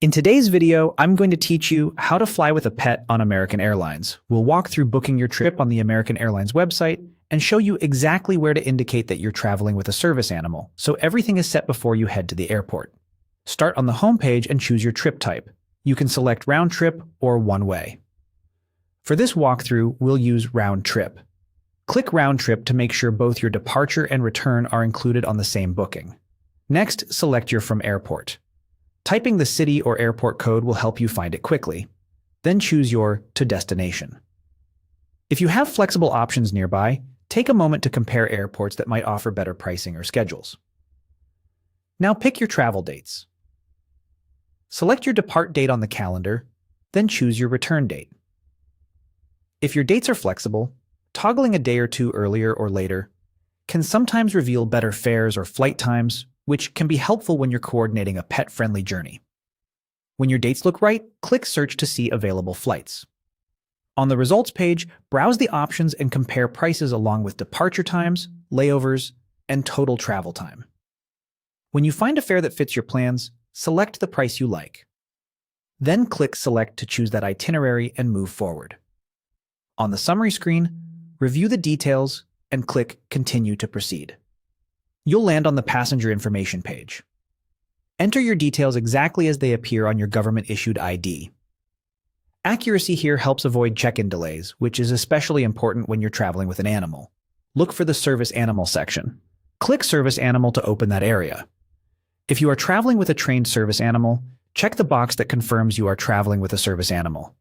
In today's video, I'm going to teach you how to fly with a pet on American Airlines. We'll walk through booking your trip on the American Airlines website and show you exactly where to indicate that you're traveling with a service animal, so everything is set before you head to the airport. Start on the home page and choose your trip type. You can select round trip or one way. For this walkthrough, we'll use round trip. Click round trip to make sure both your departure and return are included on the same booking. Next, select your from airport. Typing the city or airport code will help you find it quickly. Then choose your to destination. If you have flexible options nearby, take a moment to compare airports that might offer better pricing or schedules. Now pick your travel dates. Select your depart date on the calendar, then choose your return date. If your dates are flexible, toggling a day or two earlier or later can sometimes reveal better fares or flight times, which can be helpful when you're coordinating a pet-friendly journey. When your dates look right, click Search to see available flights. On the results page, browse the options and compare prices along with departure times, layovers, and total travel time. When you find a fare that fits your plans, select the price you like. Then click Select to choose that itinerary and move forward. On the summary screen, review the details and click Continue to proceed. You'll land on the passenger information page. Enter your details exactly as they appear on your government-issued ID. Accuracy here helps avoid check-in delays, which is especially important when you're traveling with an animal. Look for the Service Animal section. Click Service Animal to open that area. If you are traveling with a trained service animal, check the box that confirms you are traveling with a service animal.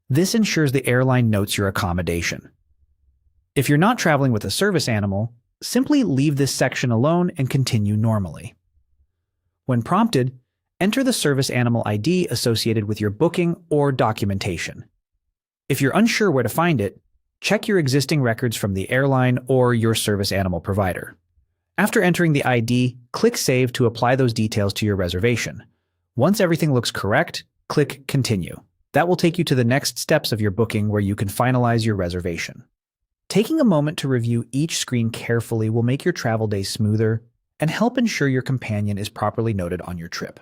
This ensures the airline notes your accommodation. If you're not traveling with a service animal, simply leave this section alone and continue normally. When prompted, enter the service animal ID associated with your booking or documentation. If you're unsure where to find it, check your existing records from the airline or your service animal provider. After entering the ID, click Save to apply those details to your reservation. Once everything looks correct, click Continue. That will take you to the next steps of your booking where you can finalize your reservation. Taking a moment to review each screen carefully will make your travel days smoother and help ensure your companion is properly noted on your trip.